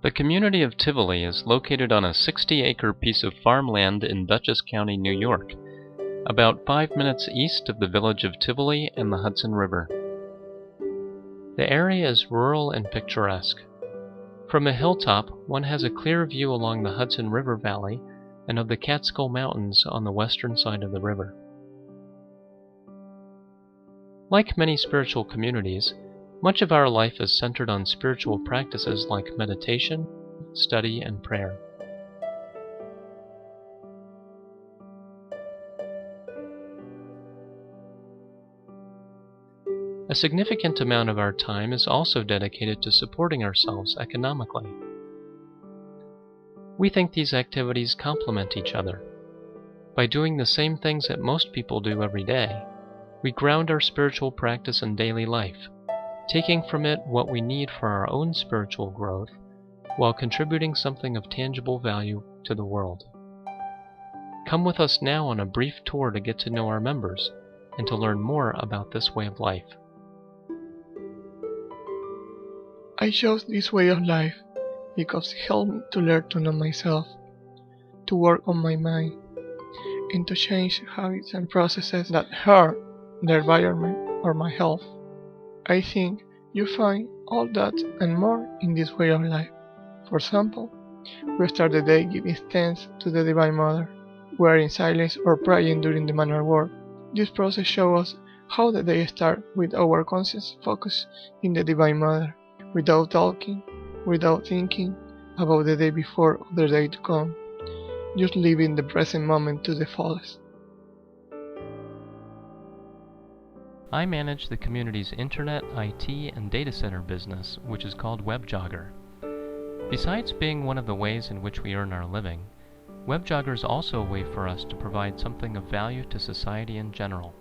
The community of Tivoli is located on a 60-acre piece of farmland in Dutchess County, New York, about 5 minutes east of the village of Tivoli and the Hudson River. The area is rural and picturesque. From a hilltop, one has a clear view along the Hudson River Valley and of the Catskill Mountains on the western side of the river. Like many spiritual communities, much of our life is centered on spiritual practices like meditation, study, and prayer. A significant amount of our time is also dedicated to supporting ourselves economically. We think these activities complement each other. By doing the same things that most people do every day, we ground our spiritual practice in daily life, taking from it what we need for our own spiritual growth, while contributing something of tangible value to the world. Come with us now on a brief tour to get to know our members and to learn more about this way of life. I chose this way of life because it helped me to learn to know myself, to work on my mind, and to change habits and processes that hurt the environment or my health. I think you find all that and more in this way of life. For example, we start the day giving thanks to the Divine Mother. We are in silence or praying during the manual work. This process shows us how the day starts with our conscious focus in the Divine Mother, without talking, without thinking about the day before or the day to come, just living the present moment to the fullest. I manage the community's internet, IT, and data center business, which is called WebJogger. Besides being one of the ways in which we earn our living, WebJogger is also a way for us to provide something of value to society in general: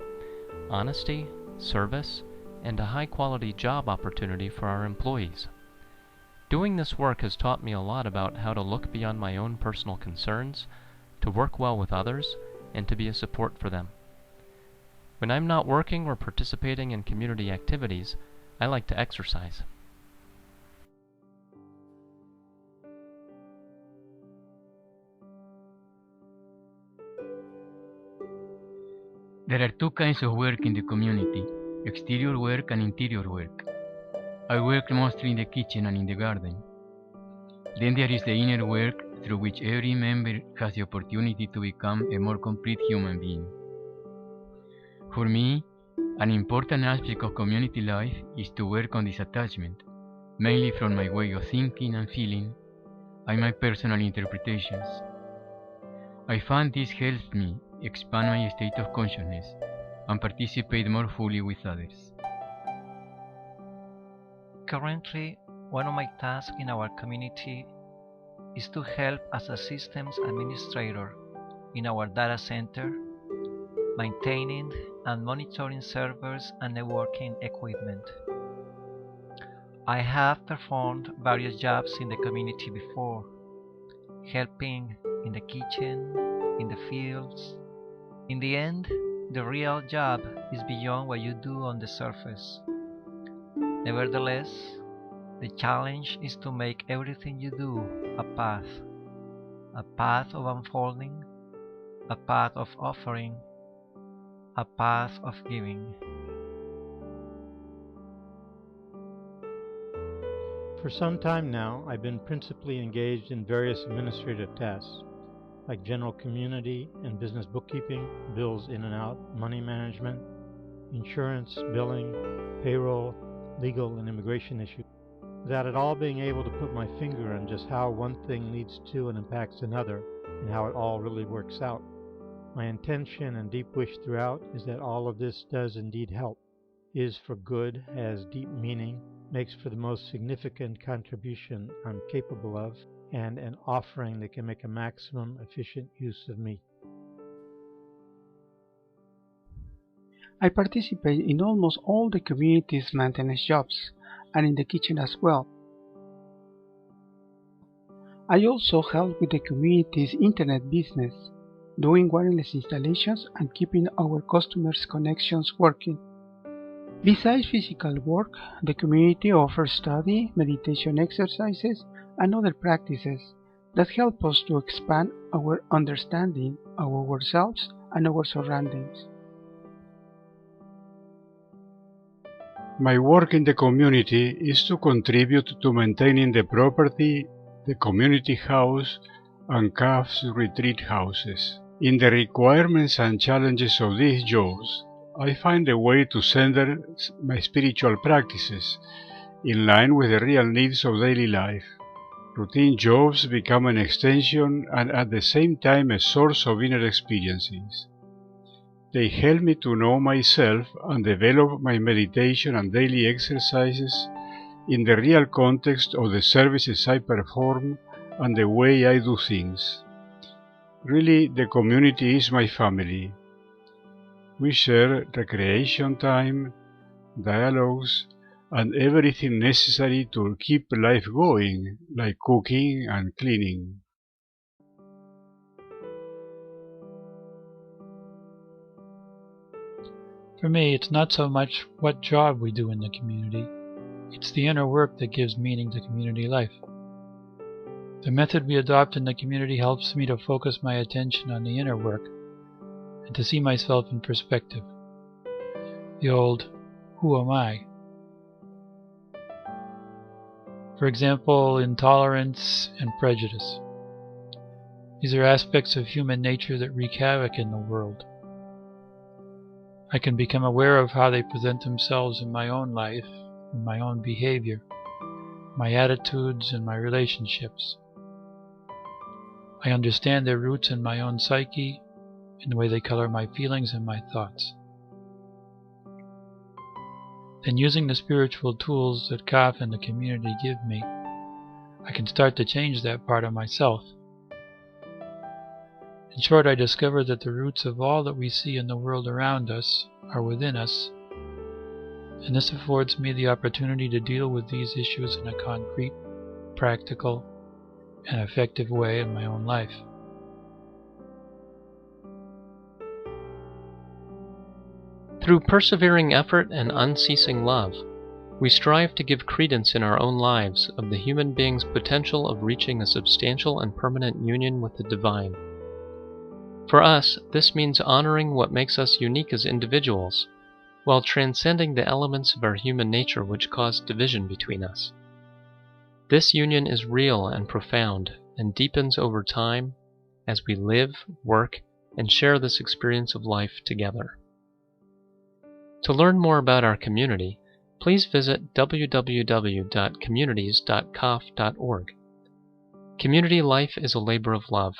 honesty, service, and a high-quality job opportunity for our employees. Doing this work has taught me a lot about how to look beyond my own personal concerns, to work well with others, and to be a support for them. When I'm not working or participating in community activities, I like to exercise. There are two kinds of work in the community: exterior work and interior work. I work mostly in the kitchen and in the garden. Then there is the inner work, through which every member has the opportunity to become a more complete human being. For me, an important aspect of community life is to work on disattachment, mainly from my way of thinking and feeling, and my personal interpretations. I find this helps me expand my state of consciousness and participate more fully with others. Currently, one of my tasks in our community is to help as a systems administrator in our data center, maintaining and monitoring servers and networking equipment. I have performed various jobs in the community before, helping in the kitchen, in the fields. In the end, the real job is beyond what you do on the surface. Nevertheless, the challenge is to make everything you do a path of unfolding, a path of offering, a path of giving. For some time now, I've been principally engaged in various administrative tasks, like general community and business bookkeeping, bills in and out, money management, insurance, billing, payroll, legal and immigration issues, without at all being able to put my finger on just how one thing leads to and impacts another, and how it all really works out. My intention and deep wish throughout is that all of this does indeed help, is for good, has deep meaning, makes for the most significant contribution I'm capable of, and an offering that can make a maximum efficient use of me. I participate in almost all the community's maintenance jobs, and in the kitchen as well. I also help with the community's internet business, doing wireless installations and keeping our customers' connections working. Besides physical work, the community offers study, meditation exercises, and other practices that help us to expand our understanding of ourselves and our surroundings. My work in the community is to contribute to maintaining the property, the community house, and CAF's retreat houses. In the requirements and challenges of these jobs, I find a way to center my spiritual practices in line with the real needs of daily life. Routine jobs become an extension and at the same time a source of inner experiences. They help me to know myself and develop my meditation and daily exercises in the real context of the services I perform and the way I do things. Really, the community is my family. We share recreation time, dialogues, and everything necessary to keep life going, like cooking and cleaning. For me, it's not so much what job we do in the community. It's the inner work that gives meaning to community life. The method we adopt in the community helps me to focus my attention on the inner work and to see myself in perspective. The old, who am I? For example, intolerance and prejudice. These are aspects of human nature that wreak havoc in the world. I can become aware of how they present themselves in my own life, in my own behavior, my attitudes, and my relationships. I understand their roots in my own psyche, in the way they color my feelings and my thoughts. Then, using the spiritual tools that CAF and the community give me, I can start to change that part of myself. In short, I discover that the roots of all that we see in the world around us are within us, and this affords me the opportunity to deal with these issues in a concrete, practical, and effective way in my own life. Through persevering effort and unceasing love, we strive to give credence in our own lives of the human being's potential of reaching a substantial and permanent union with the divine. For us, this means honoring what makes us unique as individuals, while transcending the elements of our human nature which cause division between us. This union is real and profound, and deepens over time as we live, work, and share this experience of life together. To learn more about our community, please visit www.communities.caf.org. Community life is a labor of love,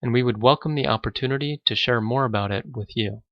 and we would welcome the opportunity to share more about it with you.